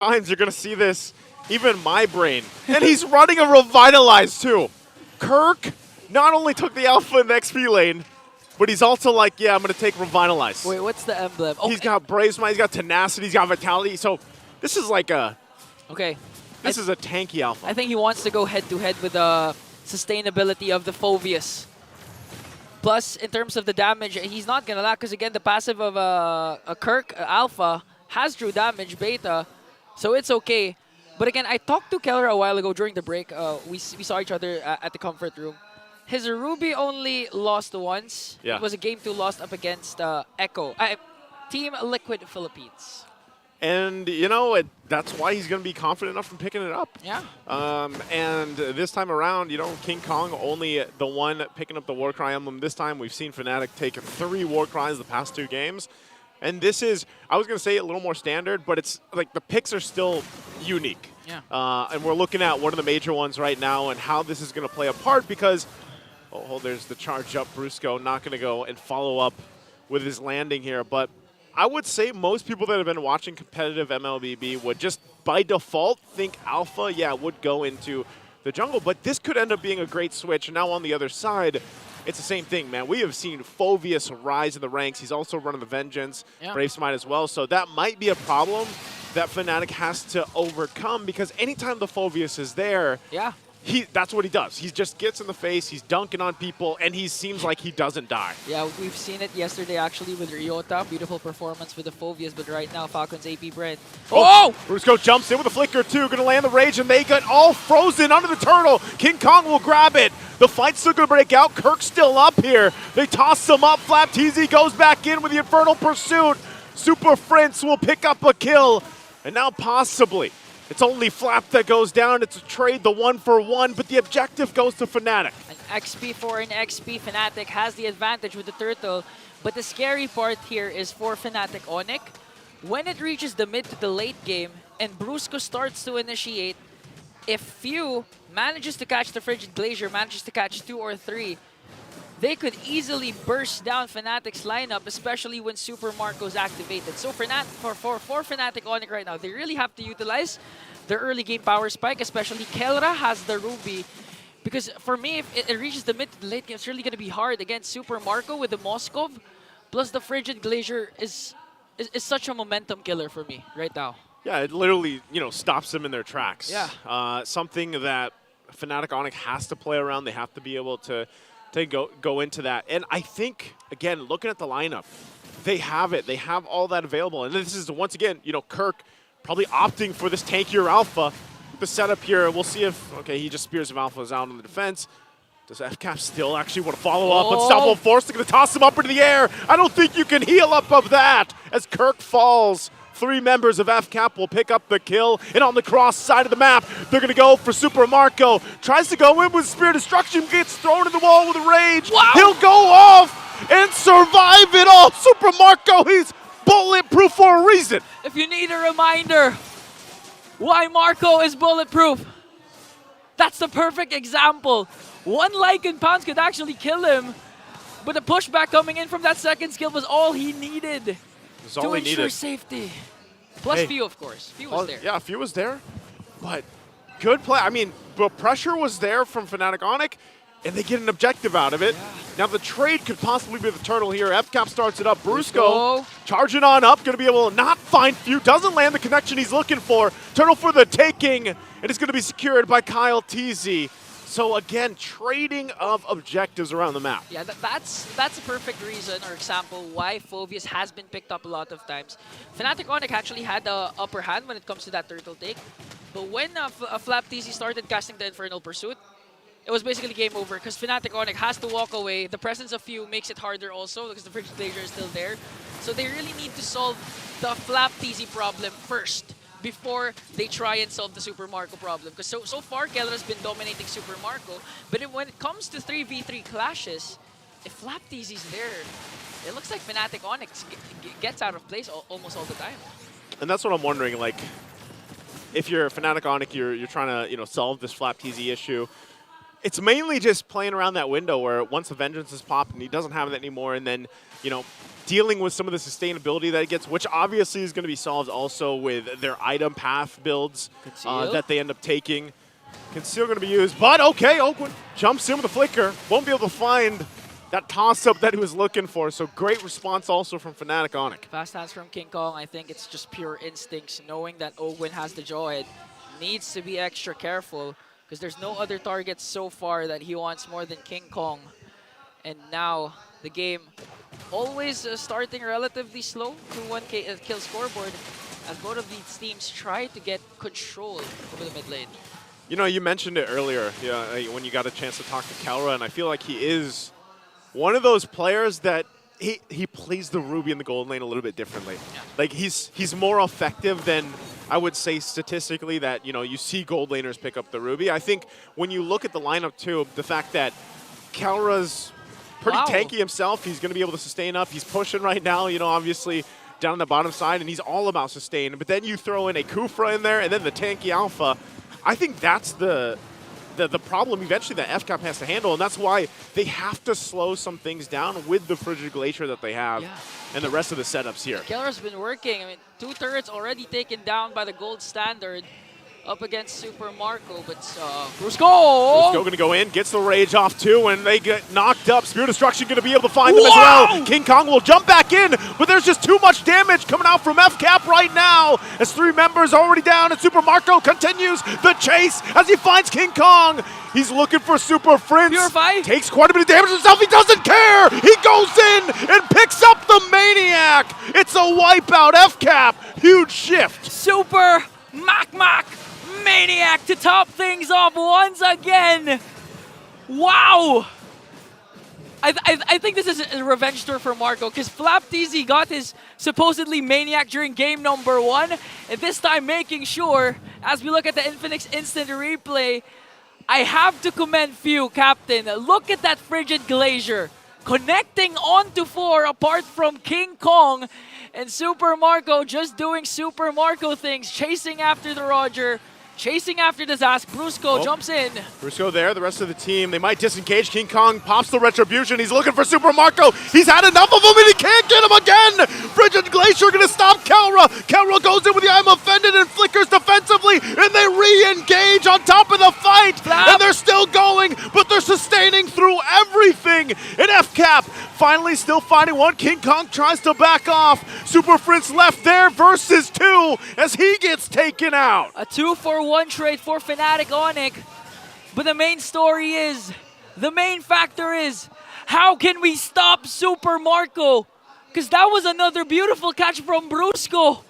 times you're going to see this, even in my brain. And he's running a Revitalize too. Kirk not only took the Alpha in the XP lane, but he's also like, yeah, I'm going to take Revitalize. Wait, what's the emblem? He's got Brave Smite, he's got Tenacity, he's got Vitality. So this is like a... Okay. This is a tanky Alpha. I think he wants to go head-to-head with the sustainability of the Phoveus. Plus, in terms of the damage, he's not going to lack because, again, the passive of a Kirk Alpha has true damage, Beta, so it's okay. But again, I talked to Keller a while ago during the break. We saw each other at the comfort room. His Ruby only lost once. Yeah. It was a game 2 lost up against Echo. Team Liquid Philippines. And, you know, that's why he's going to be confident enough in picking it up. Yeah. And this time around, you know, King Kong only the one picking up the Warcry emblem. This time we've seen Fnatic take 3 Warcries the past 2 games. And this is, I was going to say a little more standard, but it's like the picks are still unique. Yeah. And we're looking at one of the major ones right now and how this is going to play a part because, oh, there's the charge up. Brusco not going to go and follow up with his landing here. But I would say most people that have been watching competitive MLBB would just by default think Alpha, yeah, would go into the jungle. But this could end up being a great switch. And now on the other side, it's the same thing, man. We have seen Phoveus rise in the ranks. He's also running the Vengeance, yeah. Brave Smite as well. So that might be a problem that Fnatic has to overcome because anytime the Phoveus is there, yeah. That's what he does. He just gets in the face, he's dunking on people, and he seems like he doesn't die. Yeah, we've seen it yesterday actually with Ryota. Beautiful performance with the Phoveus, but right now Falcons Apbren. Oh! Brusco jumps in with a flicker too, gonna land the Rage, and they get all frozen under the turtle. King Kong will grab it. The fight's still gonna break out. Kirk's still up here. They toss him up. Flap-TZ goes back in with the Infernal Pursuit. Super Prince will pick up a kill. And now possibly, it's only Flap that goes down. It's a trade, the 1-for-1, but the objective goes to Fnatic. An XP for an XP. Fnatic has the advantage with the turtle, but the scary part here is for Fnatic Onic. When it reaches the mid to the late game and Brusco starts to initiate, if Few manages to catch the Frigid Glacier, manages to catch 2 or 3, they could easily burst down Fnatic's lineup, especially when Super Marco's activated. So for Fnatic Onic right now, they really have to utilize their early game power spike, especially Kelra has the Ruby. Because for me, if it reaches the mid to the late game, it's really going to be hard against Super Marco with the Moskov. Plus the Frigid Glacier is such a momentum killer for me right now. Yeah, it literally, you know, stops them in their tracks. Yeah. Something that Fnatic Onic has to play around. They have to be able to go into that. And I think, again, looking at the lineup, they have it. They have all that available. And this is, once again, you know, Kirk probably opting for this tankier Alpha. The setup here, we'll see if, okay, he just spears of Alphas out on the defense. Does FCAP still actually want to follow up? Unstoppable Force, they're going to toss him up into the air. I don't think you can heal up of that as Kirk falls. 3 members of FCAP will pick up the kill. And on the cross side of the map, they're going to go for Super Marco. Tries to go in with Spear Destruction, gets thrown in the wall with a Rage. Wow. He'll go off and survive it all. Super Marco, he's bulletproof for a reason. If you need a reminder why Marco is bulletproof, that's the perfect example. 1 Lycan Pounce could actually kill him, but the pushback coming in from that second skill was all he needed to ensure safety. Plus Few, of course. Few was there. Yeah, Few was there, but good play. I mean, the pressure was there from Fnatic Onic, and they get an objective out of it. Yeah. Now the trade could possibly be the turtle here. FCAP starts it up. Brusco charging on up, going to be able to not find Few. Doesn't land the connection he's looking for. Turtle for the taking, and it's going to be secured by Kyle TZ. So again, trading of objectives around the map. Yeah, that's a perfect reason or example why Phoveus has been picked up a lot of times. Fnatic Onic actually had the upper hand when it comes to that turtle take. But when Flap-TZ started casting the Infernal Pursuit, it was basically game over because Fnatic Onic has to walk away. The presence of Few makes it harder also because the Frigid Glacier is still there. So they really need to solve the Flap-TZ problem first before they try and solve the Super Marco problem. Because so far, Keller has been dominating Super Marco. But when it comes to 3v3 clashes, if Flap-TZ is there, it looks like Fnatic Onic gets out of place almost all the time. And that's what I'm wondering, like, if you're Fnatic Onic, you're trying to, you know, solve this Flap-TZ issue. it's mainly just playing around that window where once a Vengeance is popped and he doesn't have it anymore, and then, you know, dealing with some of the sustainability that it gets, which obviously is going to be solved also with their item path builds that they end up taking. Conceal going to be used, but okay, Oakwood jumps in with a flicker. Won't be able to find that toss-up that he was looking for, so great response also from Fnatic Onic. Fast hands from King Kong. I think it's just pure instincts, knowing that Oakwood has the jaw. It needs to be extra careful because there's no other targets so far that he wants more than King Kong. And now the game always starting relatively slow, 2-1 kill scoreboard, as both of these teams try to get control over the mid lane. You know, you mentioned it earlier, when you got a chance to talk to Kelra, and I feel like he is one of those players that he plays the Ruby and the gold lane a little bit differently. Yeah. Like he's more effective than I would say statistically that, you know, you see gold laners pick up the Ruby. I think when you look at the lineup too, the fact that Kelra's pretty tanky himself, he's going to be able to sustain up. He's pushing right now, you know, obviously down on the bottom side, and he's all about sustain. But then you throw in a Kufra in there and then the tanky Alpha. I think that's the problem eventually that FCAP has to handle, and that's why they have to slow some things down with the Frigid Glacier that they have and the rest of the setups here. Kelra's been working. I mean, 2 turrets already taken down by the gold standard up against Super Marco, but Brusco going to go in, gets the rage off too, and they get knocked up. Spirit Destruction going to be able to find them as well. King Kong will jump back in, but there's just too much damage coming out from FCAP right now as 3 members already down, and Super Marco continues the chase as he finds King Kong. He's looking for Super Prince. Purify. Takes quite a bit of damage himself. He doesn't care. He goes in and picks up the Maniac. It's a wipeout. FCAP. Huge shift. Super Mac Maniac to top things off once again. Wow. I think this is a revenge tour for Marco because FlapTZ got his supposedly Maniac during game number 1, and this time making sure, as we look at the Infinix instant replay, I have to commend Few, Captain. Look at that Frigid Glacier connecting onto 4 apart from King Kong, and Super Marco just doing Super Marco things, chasing after the Roger, chasing after the Zask. Brusco jumps in. Brusco there, the rest of the team, they might disengage. King Kong pops the Retribution. He's looking for Super Marco. He's had enough of him and he can't get him again. Frigid Glacier gonna stop Kelra. Kelra goes in with the I'm Offended and flickers defensively, and they re-engage on top of the fight. And they're still going, but they're sustaining through everything. And FCAP finally still finding one. King Kong tries to back off. Super Prince left there versus 2 as he gets taken out. A 2-for-1 trade for Fnatic Onic. But the main story is, the main factor is, how can we stop Super Marco? Because that was another beautiful catch from Brusco.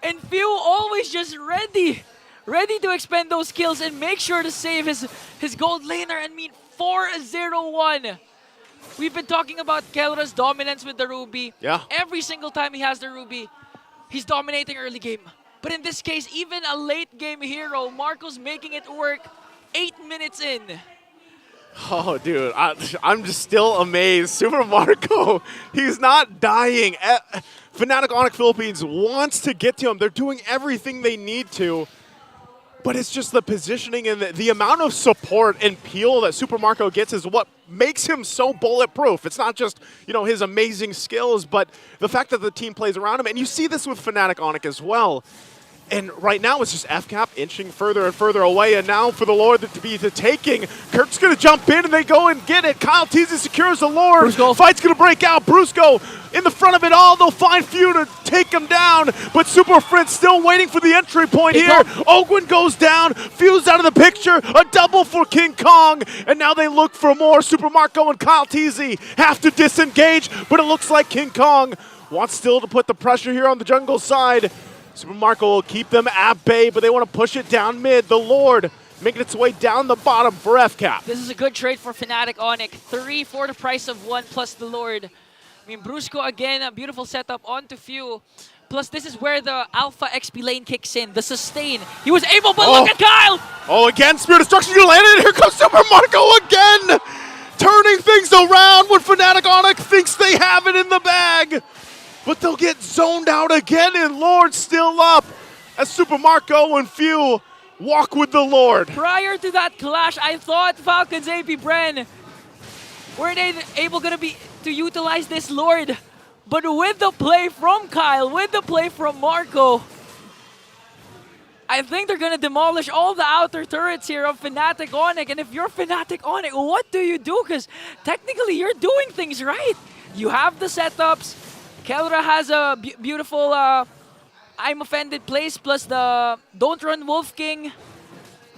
And Few always just ready to expend those kills and make sure to save his gold laner. I mean, 4-0-1. We've been talking about Kelra's dominance with the Ruby. Yeah. Every single time he has the Ruby, he's dominating early game. But in this case, even a late game hero, Marco's making it work 8 minutes in. Oh, dude, I'm just still amazed. Super Marco, he's not dying. Fnatic Onic Philippines wants to get to him. They're doing everything they need to. But it's just the positioning and the amount of support and peel that Super Marco gets is what makes him so bulletproof. It's not just, you know, his amazing skills, but the fact that the team plays around him. And you see this with Fnatic Onic as well. And right now it's just FCAP inching further and further away, and now for the Lord to be the taking. Kirk's going to jump in and they go and get it. Kyle Teasy secures the Lord. Brusco. Fight's going to break out. Brusco in the front of it all. They'll find Few to take him down, but Super Prince still waiting for the entry point here. Ogwin goes down. Few's out of the picture. A double for King Kong, and now they look for more. Super Marco and Kyle Teasy have to disengage, but it looks like King Kong wants still to put the pressure here on the jungle side. Super Marco will keep them at bay, but they want to push it down mid. The Lord making its way down the bottom for FCAP. This is a good trade for Fnatic Onic. 3 for the price of 1 plus the Lord. I mean, Brusco again, a beautiful setup onto Few. Plus, this is where the Alpha XP lane kicks in, the sustain. He was able, but look at Kyle! Oh, again, Spirit Destruction gonna land it. Here comes Super Marco again! Turning things around when Fnatic Onic thinks they have it in the bag. But they'll get zoned out again, and Lord still up as Super Marco and Few Walk with the Lord. Prior to that clash, I thought Falcons Apbren were they able to utilize this Lord. But with the play from Kyle, with the play from Marco, I think they're going to demolish all the outer turrets here of Fnatic Onic. And if you're Fnatic Onic, what do you do? Because technically you're doing things right. You have the setups. Kelra has a beautiful I'm Offended place plus the Don't Run Wolf King.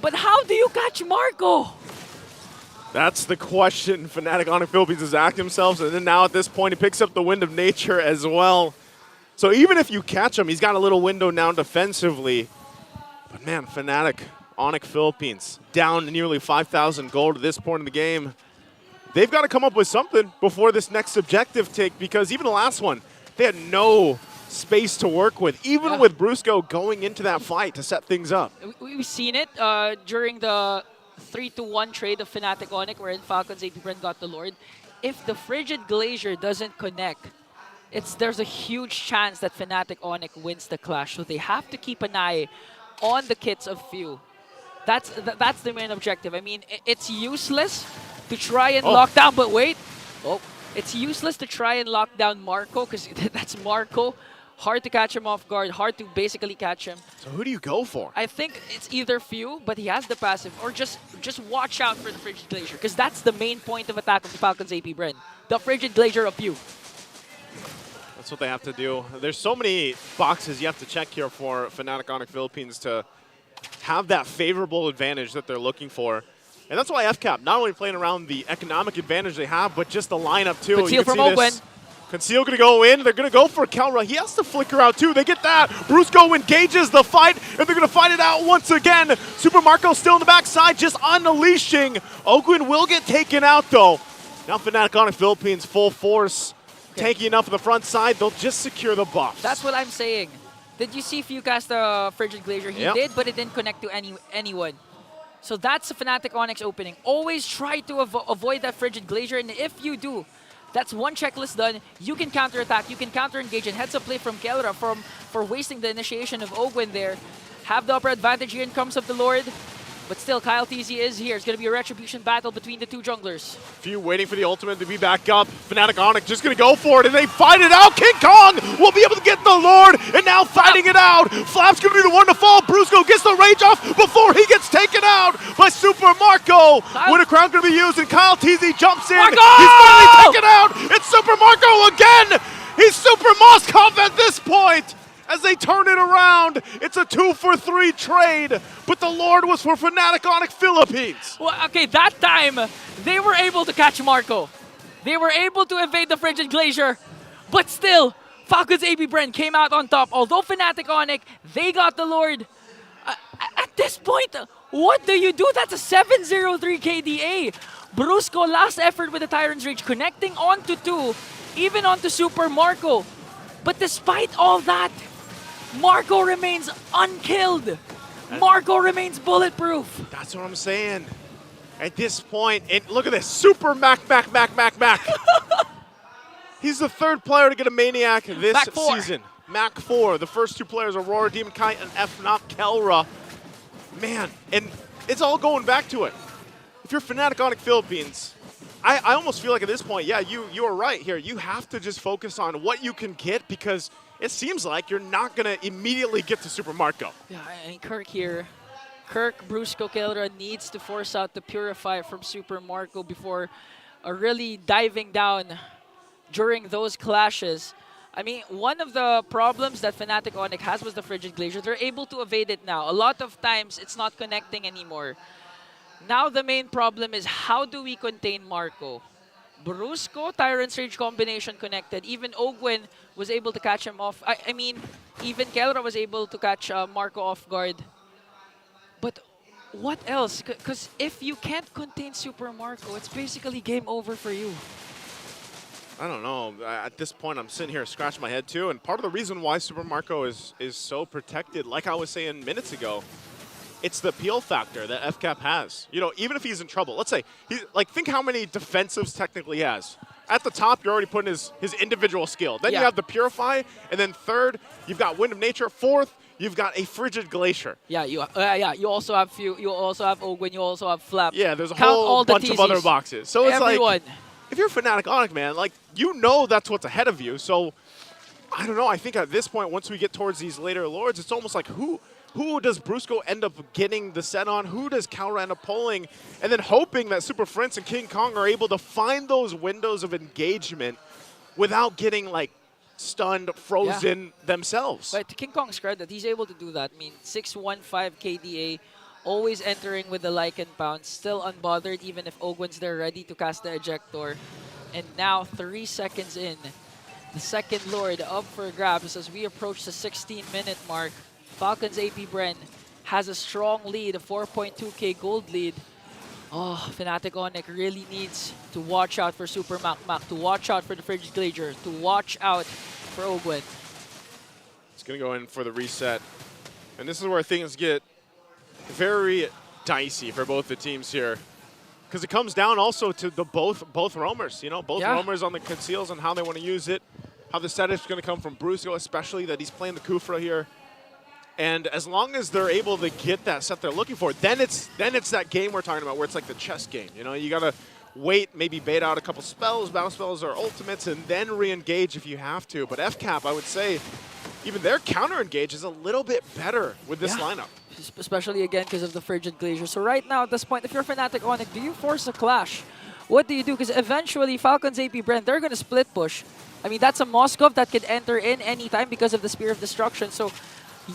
But how do you catch Marco? That's the question Fnatic Onic Philippines has asked themselves. And then now at this point, he picks up the Wind of Nature as well. So even if you catch him, he's got a little window now defensively. But man, Fnatic Onic Philippines down nearly 5,000 gold at this point in the game. They've got to come up with something before this next objective take, because even the last one, they had no space to work with, even with Brusco going into that fight to set things up. We've seen it during the 3-1 trade of Fnatic Onic, wherein Falcons Apbren got the Lord. If the Frigid Glacier doesn't connect, there's a huge chance that Fnatic Onic wins the clash. So they have to keep an eye on the kits of Few. That's the main objective. I mean, it's useless to try and lock down, but wait. It's useless to try and lock down Marco, because that's Marco. Hard to catch him off guard, hard to basically catch him. So who do you go for? I think it's either Few, but he has the passive, or just watch out for the Frigid Glacier, because that's the main point of attack of the Falcons Apbren. The Frigid Glacier of Few. That's what they have to do. There's so many boxes you have to check here for Fnatic Onic Philippines to have that favorable advantage that they're looking for. And that's why FCAP, not only playing around the economic advantage they have, but just the lineup too. Conceal from Owen. Conceal going to go in. They're going to go for Kelra. He has to flicker out too. They get that. Brusco engages the fight, and they're going to fight it out once again. Super Marco still in the backside, just unleashing. Ogwin will get taken out though. Now Fnatic Onic Philippines full force. Tanky enough on the front side, they'll just secure the buffs. That's what I'm saying. Did you see Few cast the Frigid Glacier? He did, but it didn't connect to anyone. So that's the Fnatic Onyx opening. Always try to avoid that Frigid Glacier, and if you do, that's one checklist done. You can counterattack, you can counter-engage, and heads up play from Kelra for wasting the initiation of Ogwin there. Have the upper advantage here in comes of the Lord. But still, Kyle TZ is here. It's going to be a retribution battle between the two junglers. Few waiting for the ultimate to be back up. Fnatic Onic just going to go for it, and they fight it out. King Kong will be able to get the Lord, and now fighting it out. Flap's going to be the one to fall. Brusco gets the rage off before he gets taken out by Super Marco. When a crown going to be used, and Kyle TZ jumps in. Marco! He's finally taken out. It's Super Marco again. He's Super Moskov at this point. As they turn it around, it's a 2-for-3 trade, but the Lord was for Fnatic Onic Philippines. Well, okay, that time, they were able to catch Marco. They were able to evade the Frigid Glacier, but still, Falcons Apbren came out on top. Although Fnatic Onic, they got the Lord. At this point, what do you do? That's a 703 KDA. Brusco, last effort with the Tyrant's Rage, connecting onto 2, even onto Super Marco. But despite all that, Marco remains unkilled. Marco remains bulletproof. That's what I'm saying. At this point, look at this. Super Mac. He's the third player to get a Maniac this season. Mac 4. The first two players, Aurora, Demon Kite, and Fnop Kelra. Man, and it's all going back to it. If you're Fnatic Onic Philippines, I almost feel like at this point, yeah, you are right here. You have to just focus on what you can get, because it seems like you're not going to immediately get to Super Marco. Yeah, I mean, Kirk here. Kirk, Brusco, Kelra needs to force out the Purify from Super Marco before really diving down during those clashes. I mean, one of the problems that Fnatic Onic has was the Frigid Glacier. They're able to evade it now. A lot of times, it's not connecting anymore. Now the main problem is, how do we contain Marco? Brusco, Tyrant's Rage combination connected. Even Ogwin was able to catch him off. I mean, even Kelra was able to catch Marco off guard. But what else? Because if you can't contain Super Marco, it's basically game over for you. I don't know. At this point, I'm sitting here scratching my head too. And part of the reason why Super Marco is so protected, like I was saying minutes ago, it's the peel factor that FCAP has. You know, even if he's in trouble, let's say, think how many defensives technically he has. At the top, you're already putting his individual skill. Then you have the Purify, and then third, you've got Wind of Nature. Fourth, you've got a frigid glacier. Yeah, you also have Few, you also have Ogwen, you also have Flap. Yeah, there's a Count whole all the bunch of other TZs. boxes. So it's Everyone. like, if you're Fnatic Onic, man, like, you know that's what's ahead of you. So, I don't know. I think at this point, once we get towards these later Lords, it's almost like who does Brusco end up getting the set on? Who does Calra end up pulling? And then hoping that Super Prince and King Kong are able to find those windows of engagement without getting, like, stunned, frozen themselves. But to King Kong's credit, he's able to do that. I mean, 615 KDA, always entering with the Lycan Pounce, still unbothered even if Ogwen's there ready to cast the Ejector. And now, 3 seconds in, the second Lord up for grabs as we approach the 16-minute mark. Falcons Apbren has a strong lead, a 4.2k gold lead. Oh, Fnatic Onic really needs to watch out for Super Mac, to watch out for the Frigid Glacier, to watch out for Ogwen. It's going to go in for the reset. And this is where things get very dicey for both the teams here. Because it comes down also to the both roamers, you know, both roamers on the conceals and how they want to use it, how the set is going to come from Brusco, especially that he's playing the Kufra here. And as long as they're able to get that set they're looking for, then it's that game we're talking about where it's like the chess game. You know, you got to wait, maybe bait out a couple spells, bounce spells or ultimates, and then re-engage if you have to. But FCAP, I would say, even their counter-engage is a little bit better with this lineup. Especially again because of the Frigid Glacier. So right now at this point, if you're Fnatic Onic, do you force a clash? What do you do? Because eventually Falcons Apbren, they're going to split push. I mean, that's a Moskov that could enter in anytime because of the Spear of Destruction. So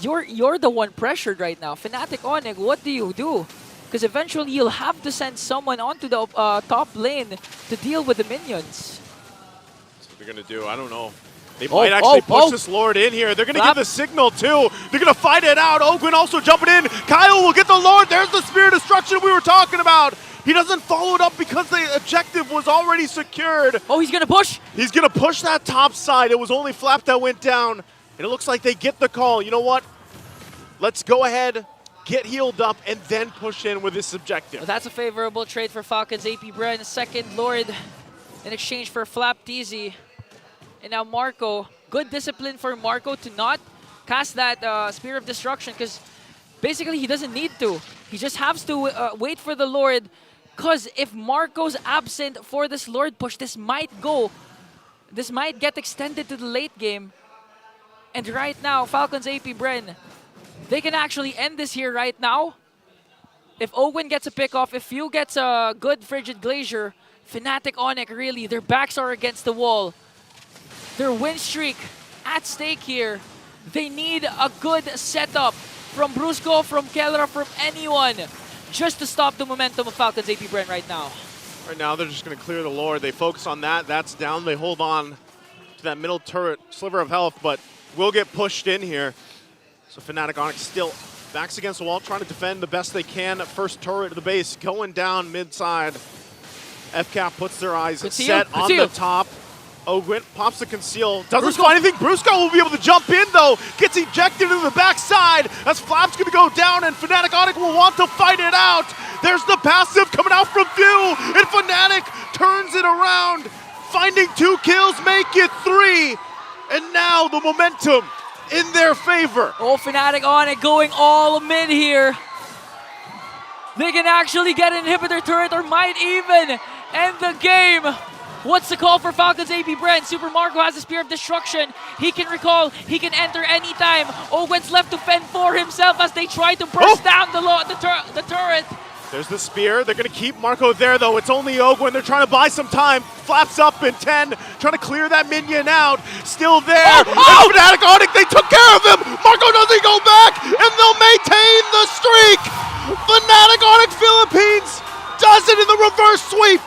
you're the one pressured right now. Fnatic Onic, what do you do? Because eventually you'll have to send someone onto the top lane to deal with the minions. That's what they're going to do. I don't know. They might actually push this Lord in here. They're going to give the signal, too. They're going to fight it out. Ogwen also jumping in. Kyle will get the Lord. There's the Spear of Destruction we were talking about. He doesn't follow it up because the objective was already secured. Oh, he's going to push? He's going to push that top side. It was only Flap that went down. And it looks like they get the call. You know what? Let's go ahead, get healed up, and then push in with this objective. Well, that's a favorable trade for Falcons Apbren. Second Lord in exchange for Flap TZ. And now Marco, good discipline for Marco to not cast that Spear of Destruction because basically he doesn't need to. He just has to wait for the Lord because if Marco's absent for this Lord push, this might get extended to the late game. And right now, Falcons Apbren, they can actually end this here right now. If Ogwen gets a pick off, if Few gets a good Frigid Glacier, Fnatic Onic really, their backs are against the wall. Their win streak at stake here. They need a good setup from Brusco, from Kelra, from anyone just to stop the momentum of Falcons Apbren right now. Right now, they're just going to clear the Lord. They focus on that. That's down. They hold on to that middle turret sliver of health, but will get pushed in here. So Fnatic Onic still backs against the wall, trying to defend the best they can. First turret to the base, going down mid-side. FCAP puts their eyes set on the top. Ogwen pops the conceal, doesn't find anything. Brusco will be able to jump in though, gets ejected into the backside as Flap's gonna go down and Fnatic Onic will want to fight it out. There's the passive coming out from Few, and Fnatic turns it around, finding 2 kills, make it 3. And now the momentum in their favor. Oh, Fnatic Onic going all mid here. They can actually get an inhibitor turret or might even end the game. What's the call for Falcons Apbren? Super Marco has the Spear of Destruction. He can recall, he can enter anytime. Ogwen's left to fend for himself as they try to burst down the turret. There's the Spear. They're going to keep Marco there, though. It's only Ogwen. They're trying to buy some time. Flaps up in 10, trying to clear that minion out. Still there. And Fnatic Onic, they took care of him. Marco doesn't go back, and they'll maintain the streak. Fnatic Onic Philippines does it in the reverse sweep.